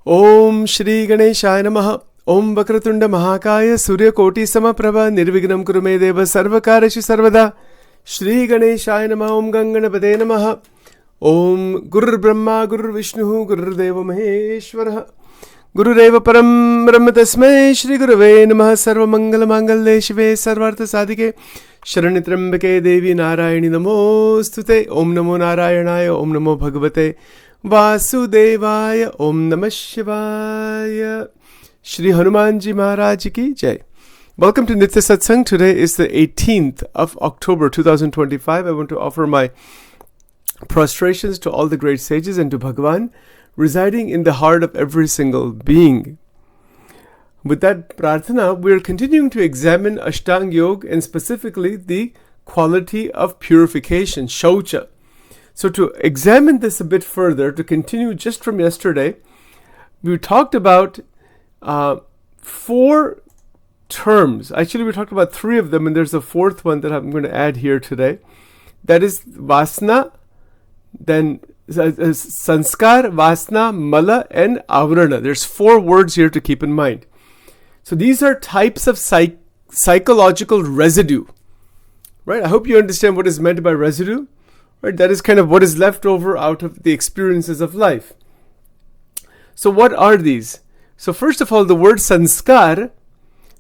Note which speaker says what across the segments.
Speaker 1: Om Shri Ganeshaya Namaha. Om Vakratunda Mahakaya Surya Koti Samaprabha Nirvignam Kurumedeva Sarvakareshu Sarvada. Shri Ganeshaya Namaha. Om Ganganapade Namaha. Om Guru Brahma Guru Vishnu Guru Deva Maheshwara Guru Deva Param Brahma Tasmai Shri Gurave Namaha. Sarva Mangala Mangalle Shive Sarvartha Sadhike Sharanitrambake Devi Narayani Namostute. Om Namo Narayanaya. Om Namo Bhagavate Vasudevaya. Om Namah Shivaya. Shri Hanumanji Maharaj Ki Jai. Welcome to Nitya Satsang. Today is the 18th of October 2025. I want to offer my prostrations to all the great sages and to Bhagavan residing in the heart of every single being. With that prarthana, we are continuing to examine Ashtanga Yoga and specifically the quality of purification, Shaucha. So to examine this a bit further, to continue just from yesterday, we talked about 4 terms. Actually, we talked about 3 of them, and there's a 4th one that I'm going to add here today. That is Vasana, then Sanskar-Vasana-Mala, and Avarana. There's 4 words here to keep in mind. So these are types of psychological residue. Right? I hope you understand what is meant by residue. Right? That is kind of what is left over out of the experiences of life. So what are these? So first of all, the word sanskar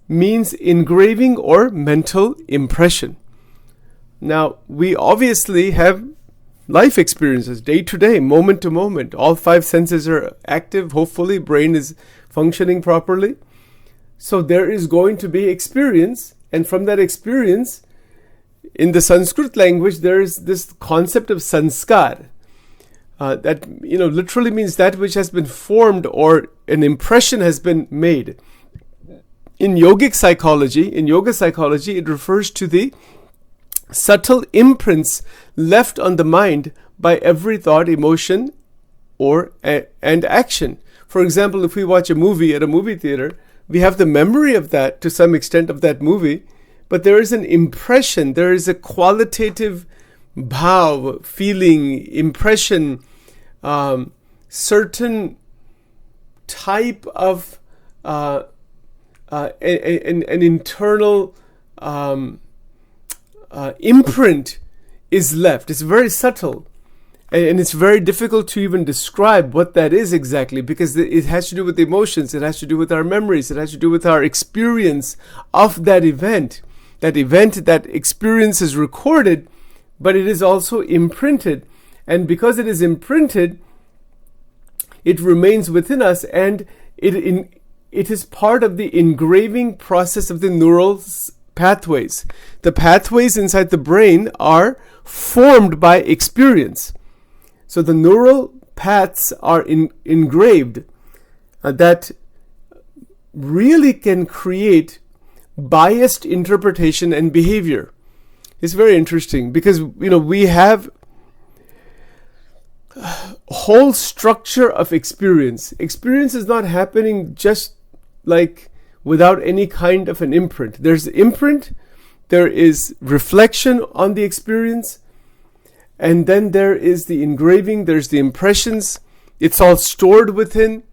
Speaker 1: means engraving or mental impression. Now, we obviously have life experiences, day to day, moment to moment. All 5 senses are active. Hopefully, brain is functioning properly. So there is going to be experience. And from that experience, in the Sanskrit language, there is this concept of sanskar. That literally means that which has been formed or an impression has been made. In yoga psychology, it refers to the subtle imprints left on the mind by every thought, emotion, and action. For example, if we watch a movie at a movie theater, we have the memory of that to some extent of that movie, but there is an impression, there is a qualitative bhav, feeling, impression, certain type of an internal imprint is left. It's very subtle, and it's very difficult to even describe what that is exactly, because it has to do with emotions, it has to do with our memories, it has to do with our experience of that event. That experience is recorded, but it is also imprinted. And because it is imprinted, it remains within us, and it is part of the engraving process of the neural pathways. The pathways inside the brain are formed by experience. So the neural paths are engraved that really can create biased interpretation and behavior. It's very interesting because we have a whole structure of experience. Experience is not happening just like without any kind of an imprint. There's imprint, there is reflection on the experience, and then there is the engraving, there's the impressions. It's all stored within.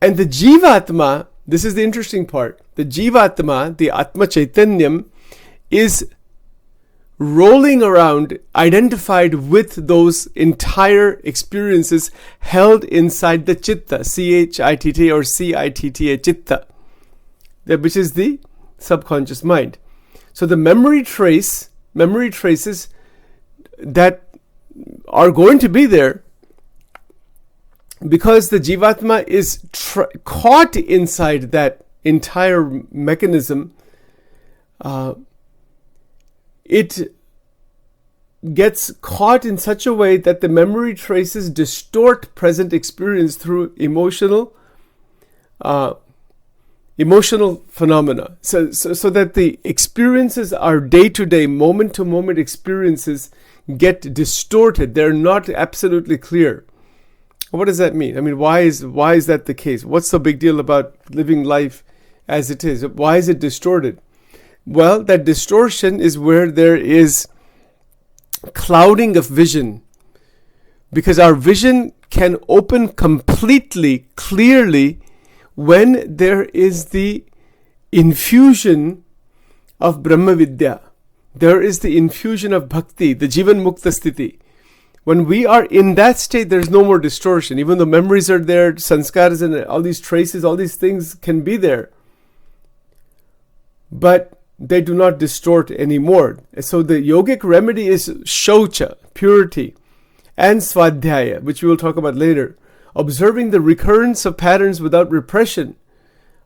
Speaker 1: And the Jivatma, this is the interesting part. The Jivatma, the Atma Chaitanyam, is rolling around, identified with those entire experiences held inside the Chitta, C-H-I-T-T or C-I-T-T-A, Chitta, which is the subconscious mind. So the memory traces that are going to be there, because the Jivatma is caught inside that entire mechanism, it gets caught in such a way that the memory traces distort present experience through emotional phenomena. So that the experiences, are day-to-day, moment-to-moment experiences, get distorted. They're not absolutely clear. What does that mean? I mean, why is that the case? What's the big deal about living life as it is? Why is it distorted? Well, that distortion is where there is clouding of vision, because our vision can open completely, clearly, when there is the infusion of Brahma Vidya. There is the infusion of Bhakti, the Jivan Mukta Sthiti. When we are in that state, there's no more distortion. Even though memories are there, sanskaras and all these traces, all these things can be there. But they do not distort anymore. So the yogic remedy is shaucha, purity, and svadhyaya, which we will talk about later. Observing the recurrence of patterns without repression.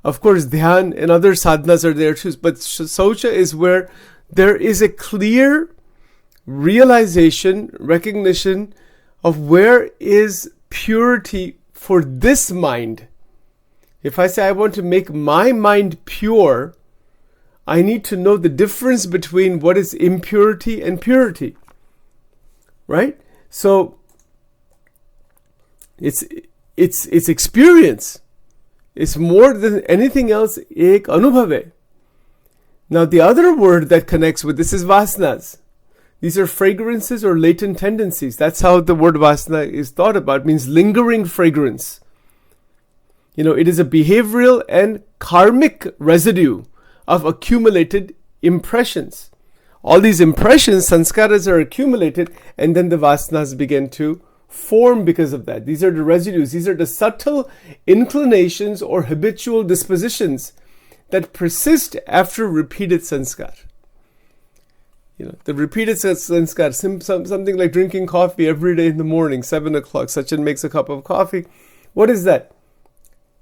Speaker 1: Of course, dhyan and other sadhanas are there too. But shaucha is where there is a clear realization, recognition of where is purity for this mind. If I say I want to make my mind pure, I need to know the difference between what is impurity and purity. Right? So it's experience. It's more than anything else, ek anubhav hai. Now the other word that connects with this is vasanas. These are fragrances or latent tendencies. That's how the word vasana is thought about. It means lingering fragrance. It is a behavioral and karmic residue of accumulated impressions. All these impressions, sanskaras, are accumulated, and then the vasanas begin to form because of that. These are the residues. These are the subtle inclinations or habitual dispositions that persist after repeated sanskar. The repeated sanskar, something like drinking coffee every day in the morning, 7 o'clock. Sachin makes a cup of coffee. What is that?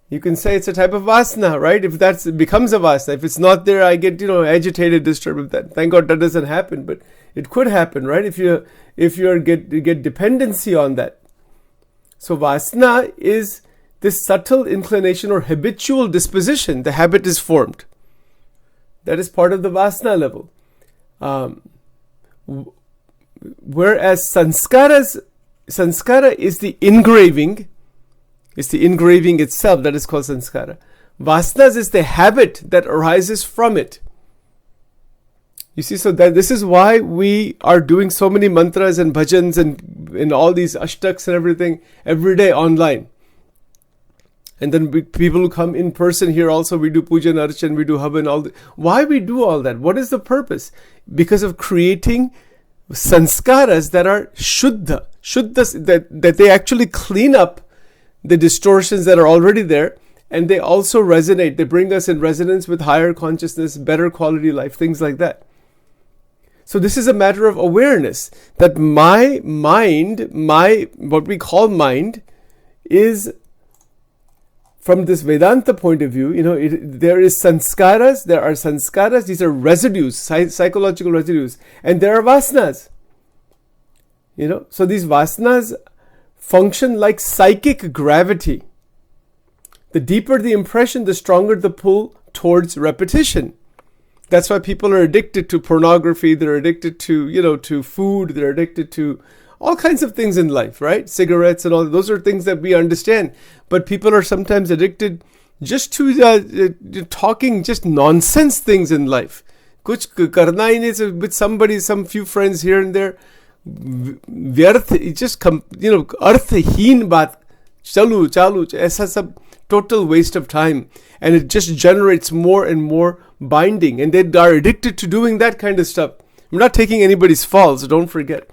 Speaker 1: You can say it's a type of vasana, right? If it becomes a vasana. If it's not there, I get, agitated, disturbed with that. Thank God that doesn't happen, but it could happen, right? If you get dependency on that. So vasana is this subtle inclination or habitual disposition. The habit is formed. That is part of the vasana level. Whereas sanskara is the engraving. It's the engraving itself that is called sanskara. Vasanas is the habit that arises from it. You see, so that this is why we are doing so many mantras and bhajans and all these ashtaks and everything every day online. And then people who come in person here also, we do puja and archan, we do havan, all that. Why we do all that? What is the purpose? Because of creating sanskaras that are shuddha, that they actually clean up the distortions that are already there, and they also resonate. They bring us in resonance with higher consciousness, better quality life, things like that. So this is a matter of awareness that my mind, what we call mind, is, from this Vedanta point of view, there are sanskaras, these are residues, psychological residues, and there are vasanas. So these vasanas function like psychic gravity. The deeper the impression, the stronger the pull towards repetition. That's why people are addicted to pornography, they're addicted to, to food, they're addicted to all kinds of things in life, right? Cigarettes and all, those are things that we understand. But people are sometimes addicted just to talking just nonsense things in life. Kuch karna hi nahi, with somebody, some few friends here and there. Vyarth, just arthheen baat, chalu, aisa sab, total waste of time. And it just generates more and more binding. And they are addicted to doing that kind of stuff. I'm not taking anybody's fault, so don't forget.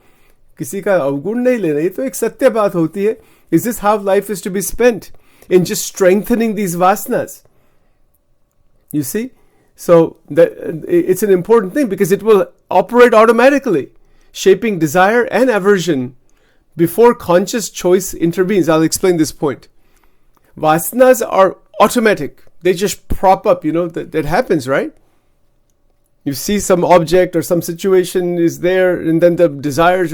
Speaker 1: किसी का अवगुण नहीं लेना, ये तो एक सत्य बात होती है. Is this how life is to be spent? In just strengthening these vasanas. You see? So it's an important thing because it will operate automatically, shaping desire and aversion before conscious choice intervenes. I'll explain this point. Vasanas are automatic. They just prop up, that happens, right? You see some object or some situation is there, and then the desires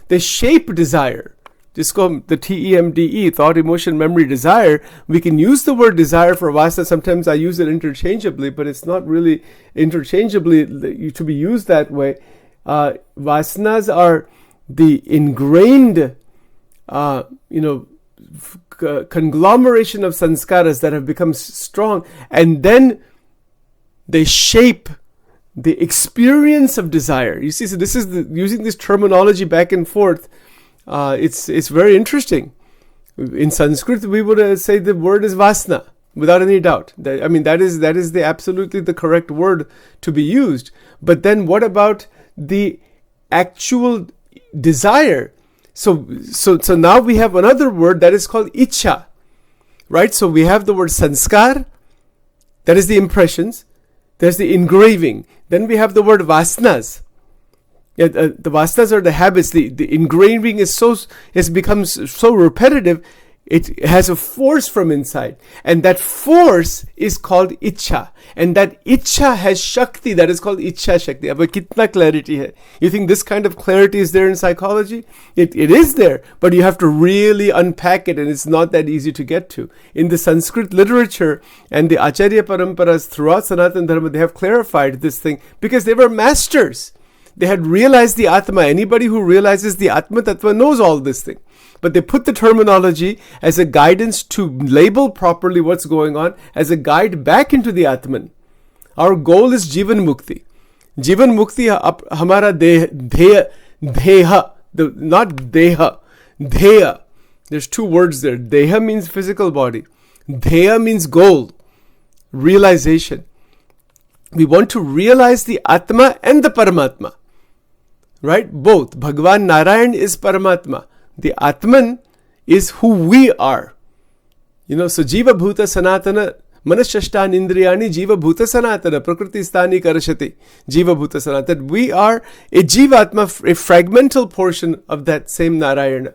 Speaker 1: they shape desire. Just go the TEMDE, thought, emotion, memory, desire. We can use the word desire for vasana. Sometimes I use it interchangeably, but it's not really interchangeably to be used that way. Vasanas are the ingrained, conglomeration of sanskaras that have become strong, and then they shape the experience of desire. You see, so this is using this terminology back and forth. It's very interesting. In Sanskrit, we would say the word is vasna, without any doubt. That is the absolutely the correct word to be used. But then what about the actual desire? So now we have another word that is called ichha, right? So we have the word sanskar, that is the impressions. There's the engraving. Then we have the word vasanas. The vasanas are the habits. The engraving has become so repetitive, it has a force from inside. And that force is called ichha. And that ichha has shakti, that is called ichha shakti. But kitna clarity hai? You think this kind of clarity is there in psychology? It is there, but you have to really unpack it, and it's not that easy to get to. In the Sanskrit literature and the Acharya Paramparas throughout Sanatana Dharma, they have clarified this thing because they were masters. They had realized the Atma. Anybody who realizes the Atma Tattva knows all this thing. But they put the terminology as a guidance to label properly what's going on, as a guide back into the Atman. Our goal is Jivan Mukti. Jivan Mukti hamara deha, not deha, dheya. There's two words there. Deha means physical body. Dheya means goal, realization. We want to realize the Atma and the Paramatma. Right? Both. Bhagavan Narayan is Paramatma. The Atman is who we are. So Jiva Bhuta Sanatana Manashashtan Indriyani Jiva Bhuta Sanatana Prakriti Sthani Karashati Jiva Bhuta Sanatana. We are a Jivatma, a fragmental portion of that same Narayana.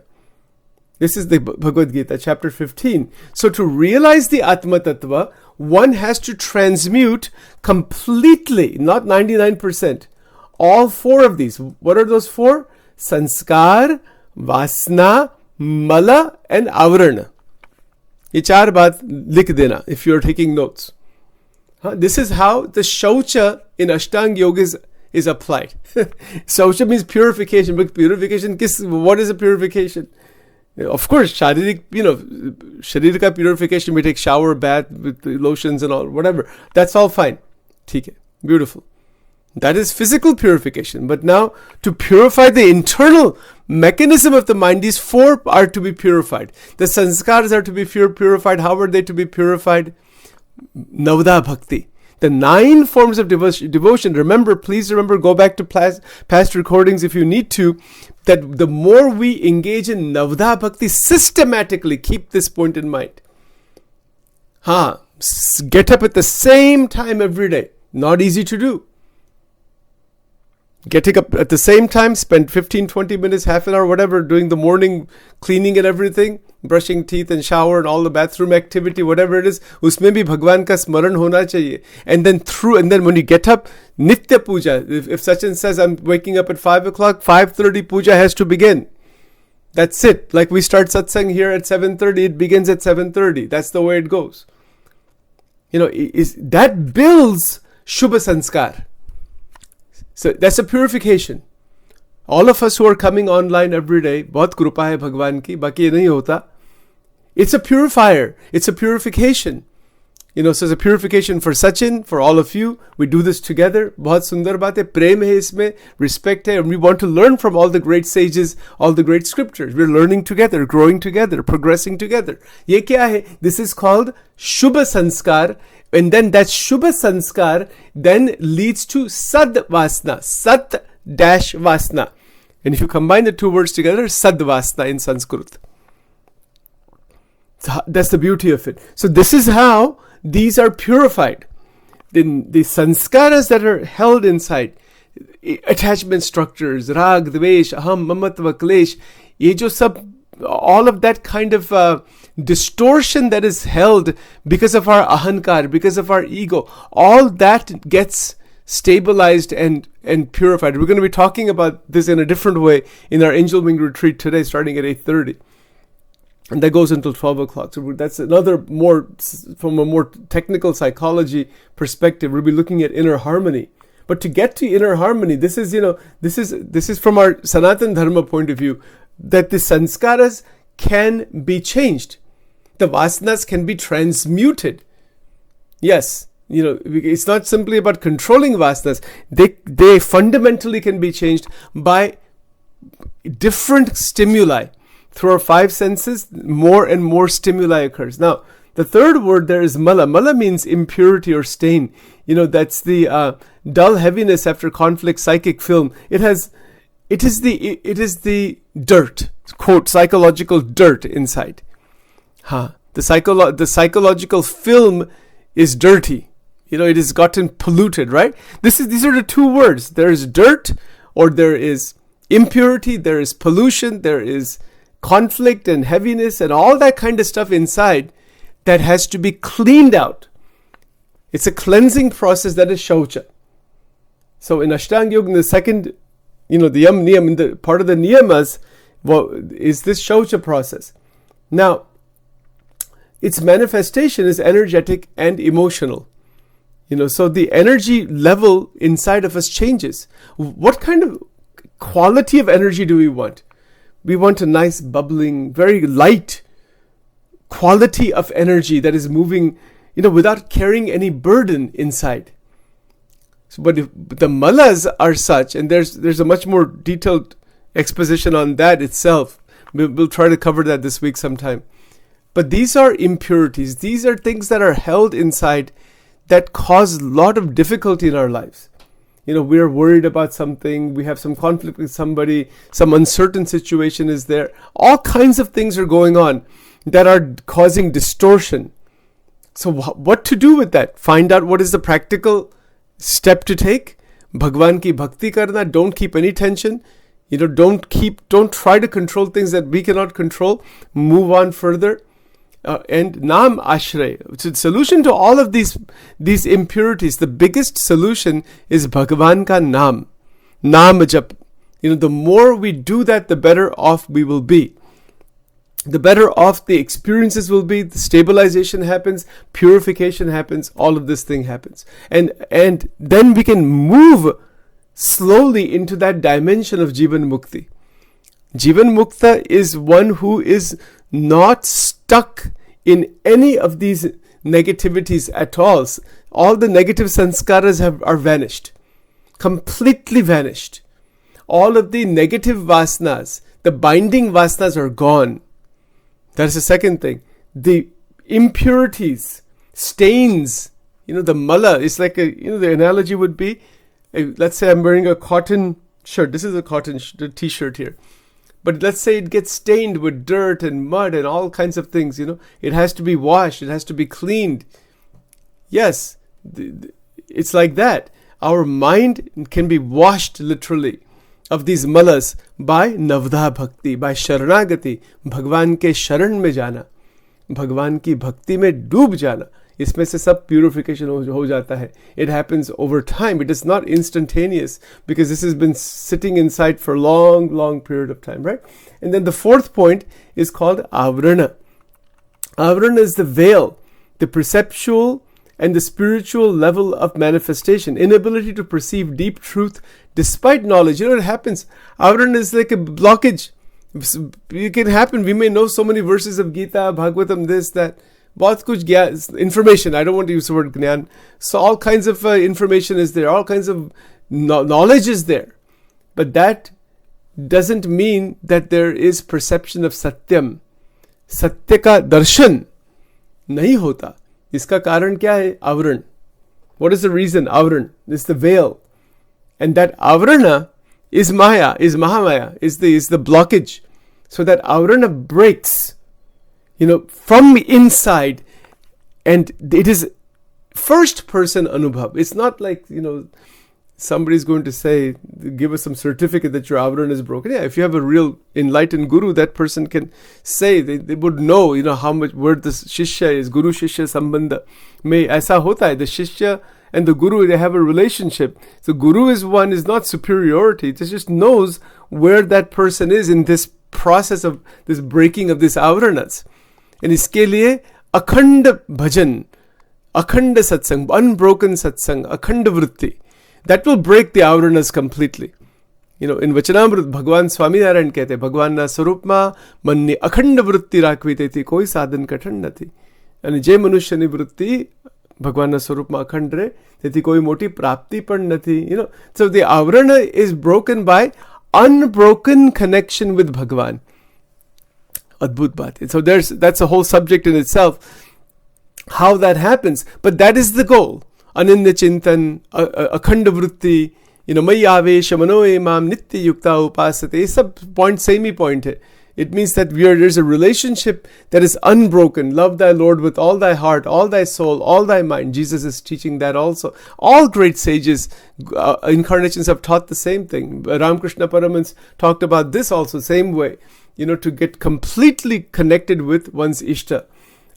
Speaker 1: This is the Bhagavad Gita, chapter 15. So to realize the Atma Tattva, one has to transmute completely, not 99%, all four of these. What are those four? Sanskar, Vasana, Mala and Avarana. ये चार बात लिख देना if you are taking notes. This is how the Shaucha in Ashtanga Yoga is applied. Shaucha means purification, but purification, what is a purification? Of course, sharir ka purification, we take shower, bath with lotions and all, whatever. That's all fine. ठीक है, beautiful. That is physical purification. But now, to purify the internal mechanism of the mind, these four are to be purified. The sanskars are to be purified. How are they to be purified? Navada Bhakti. The 9 forms of devotion. Please remember, go back to past recordings if you need to, that the more we engage in Navada Bhakti systematically, keep this point in mind. Get up at the same time every day. Not easy to do. Getting up at the same time, spend 15-20 minutes, half an hour, whatever, doing the morning cleaning and everything, brushing teeth and shower and all the bathroom activity, whatever it is, usme bhi Bhagwan ka smaran hona chahiye. And then when you get up, Nitya Puja. If Sachin says, I'm waking up at 5 o'clock, 5:30 Puja has to begin. That's it. Like we start satsang here at 7:30, it begins at 7:30. That's the way it goes. That builds Shubha Sanskar. So that's a purification. All of us who are coming online every day, bahut krupa hai Bhagwan ki, baki nahi hota. It's a purifier. It's a purification. So it's a purification for Sachin, for all of you. We do this together. Bahut sundar baat hai. Prem hai isme, respect hai. And we want to learn from all the great sages, all the great scriptures. We're learning together, growing together, progressing together. Ye kya hai? This is called Shubha Sanskar. And then that Shubha Sanskar then leads to Sad Vasana, Sat-Vasana. And if you combine the two words together, Sad Vasana in Sanskrit. That's the beauty of it. So this is how these are purified. The sanskaras that are held inside, attachment structures, rag, dvesh, aham, mamatva, klesh, ye jo sab, all of that kind of distortion that is held because of our ahankar, because of our ego, all that gets stabilized and purified. We're going to be talking about this in a different way in our Angel Wing retreat today, starting at 8:30. And that goes until 12 o'clock. So that's another from a more technical psychology perspective. We'll be looking at inner harmony. But to get to inner harmony, this is from our Sanatana Dharma point of view, that the sanskaras can be changed. The vasanas can be transmuted. Yes, it's not simply about controlling vasanas. They fundamentally can be changed by different stimuli. Through our five senses, more and more stimuli occurs. Now, the third word there is mala. Mala means impurity or stain. That's the dull heaviness after conflict psychic film. It is the dirt, quote, psychological dirt inside. The psychological film is dirty. It has gotten polluted, right? These are the two words. There is dirt, or there is impurity, there is pollution, there is conflict and heaviness and all that kind of stuff inside that has to be cleaned out. It's a cleansing process that is shaucha. So in Ashtanga Yoga, the second, the yam niyam, in the part of the niyamas, is this shaucha process. Now, its manifestation is energetic and emotional. So the energy level inside of us changes. What kind of quality of energy do we want? We want a nice, bubbling, very light quality of energy that is moving, without carrying any burden inside. But the malas are such, and there's a much more detailed exposition on that itself. We'll try to cover that this week sometime. But these are impurities. These are things that are held inside that cause a lot of difficulty in our lives. We're worried about something, we have some conflict with somebody, some uncertain situation is there. All kinds of things are going on that are causing distortion. So what to do with that? Find out what is the practical step to take. Bhagwan ki bhakti karna, don't keep any tension. Don't try to control things that we cannot control. Move on further. And Nam Ashray. So the solution to all of these impurities, the biggest solution is Bhagavan ka Nam. Nam Jap. The more we do that, the better off we will be. The better off the experiences will be, the stabilization happens, purification happens, all of this thing happens. And then we can move slowly into that dimension of Jivan Mukti. Jivan Mukta is one who is not stuck in any of these negativities at all. All the negative sanskaras are vanished. Completely vanished. All of the negative vasanas, the binding vasanas are gone. That's the second thing. The impurities, stains, the mala is like the analogy would be, let's say I'm wearing a cotton shirt. This is a cotton t-shirt here. But let's say it gets stained with dirt and mud and all kinds of things, It has to be washed. It has to be cleaned. Yes, it's like that. Our mind can be washed literally of these malas by Navdha Bhakti, by Sharanagati, Bhagwan ke Sharan mein jana, Bhagwan ki Bhakti mein doob jana. इसमें से सब purification हो जाता है. It happens over time. It is not instantaneous because this has been sitting inside for a long period of time, right? And then the fourth point is called Avarana. Avarana is the veil, the perceptual and the spiritual level of manifestation, inability to perceive deep truth despite knowledge. It happens. Avarana is like a blockage. It can happen. We may know so many verses of Gita, Bhagavatam, this, that. बहुत कुछ information. I don't want to use the word gyan. So all kinds of information is there. All kinds of knowledge is there. But that doesn't mean that there is perception of satyam. Satya ka darshan nahi hota. Iska karan kya hai? Avaran. What is the reason? Avaran. It's the veil. And that avarana is maya, is mahamaya, is the blockage. So that avarana breaks, from inside, and it is first person anubhav. It's not like, somebody's going to say, give us some certificate that your avarana is broken. Yeah, if you have a real enlightened guru, that person can say, they would know, how much, where the shishya is, guru shishya sambandha. Mein aisa hota hai, the shishya and the guru, they have a relationship. So guru is not superiority. It just knows where that person is in this process of this breaking of these avaranas. And iske liye akhand bhajan, akhand satsang, unbroken satsang, akhand vritti, that will break the avaranas completely. In Vachanamrut, Bhagwan Swami Narayan kehte, Bhagwan na sarupma manni akhand vritti rakvite thi, koi sadhan kathan nathi. And je manushya ni vritti, Bhagwan na sarupma akhand re, tethi koi moti prapti pan nathi. So the avarana is broken by unbroken connection with Bhagavan. Adbhut baat. So that's a whole subject in itself, how that happens. But that is the goal. Ananya Chintan, Akhanda Vritti, Mai Avesha Mano Emam Nitya Yukta Upasate. It's a point, same point. It means that there's a relationship that is unbroken. Love thy Lord with all thy heart, all thy soul, all thy mind. Jesus is teaching that also. All great sages, incarnations have taught the same thing. Ramakrishna Paramahans talked about this also, same way. To get completely connected with one's Ishta.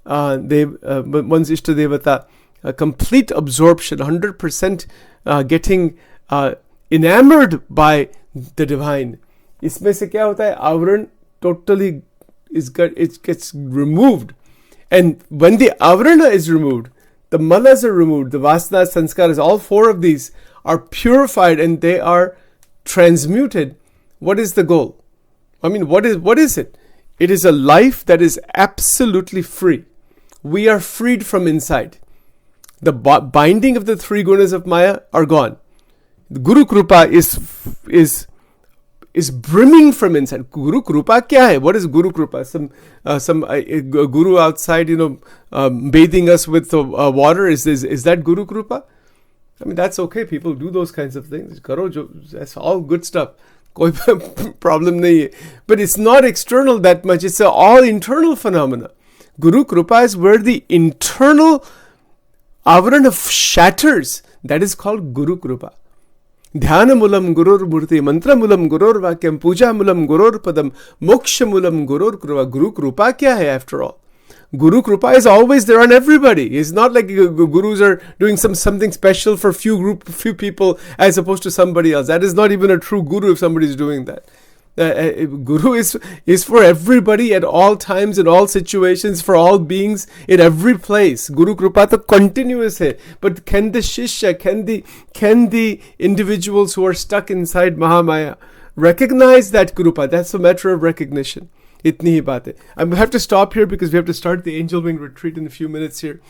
Speaker 1: One's Ishta Devata. A complete absorption, 100% getting enamored by the divine. इसमें से क्या होता है? आवरण totally it gets removed, and when the avarana is removed, the malas are removed, the vasanas, sanskaras, all four of these are purified and they are transmuted. What is the goal? I mean, what is it? It is a life that is absolutely free. We are freed from inside. The binding of the three gunas of Maya are gone. The Guru Krupa is brimming from inside. Guru Krupa kya hai? What is Guru Krupa? Some guru outside, bathing us with water. Is that Guru Krupa? I mean, that's okay. People do those kinds of things. That's all good stuff. Koi problem nahi hai. But it's not external that much. It's an all internal phenomena. Guru Krupa is where the internal Avarana shatters. That is called Guru Krupa. Dhyana mulam gurur murti, mantra mulam gurur vakyam, puja mulam gurur padam, moksha mulam gurur krupa. Guru Krupa kya hai after all? Guru Krupa is always there on everybody. It's not like gurus are doing something special for few people as opposed to somebody else. That is not even a true guru if somebody is doing that. Guru is for everybody at all times, in all situations, for all beings, in every place. Guru Krupa to continuous hai. But can the shishya, can the individuals who are stuck inside Mahamaya recognize that Krupa? That's a matter of recognition. Itni hi baat hai. I have to stop here because we have to start the Angel Wing retreat in a few minutes here.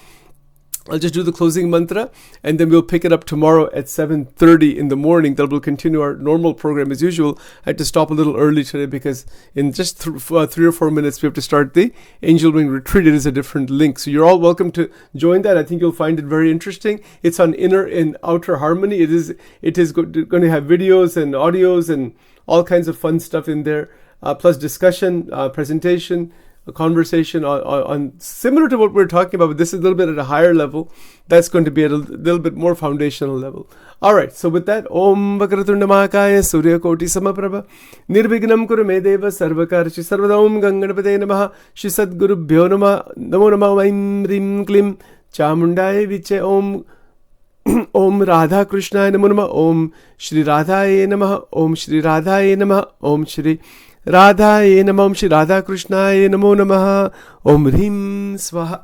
Speaker 1: I'll just do the closing mantra and then we'll pick it up tomorrow at 7:30 in the morning. That will continue our normal program as usual. I had to stop a little early today because in just 3 or 4 minutes we have to start the Angel Wing retreat. It is a different link. So you're all welcome to join that. I think you'll find it very interesting. It's on inner and outer harmony. It is going to have videos and audios and all kinds of fun stuff in there. Plus discussion, presentation, a conversation on similar to what we're talking about, but this is a little bit at a higher level. That's going to be at a little bit more foundational level. All right, so with that, Om Vakratunda Mahakaya Surya Koti Samaprabha Nirvignam Kuru Medeva Sarvakarshi Sarvada Om Ganganapate Namaha Shri Sadgurubhyo Namo Namo Aim Rim Klim Chamundaye Viche Om Om Radha Krishnaya Namo Namaha Om Shri Radhaye Namaha Om Shri Radhaye Namaha Om Shri Radhaye Namo Om Shri Radha Krishnaya Namo Namaha Om Hrim Swaha.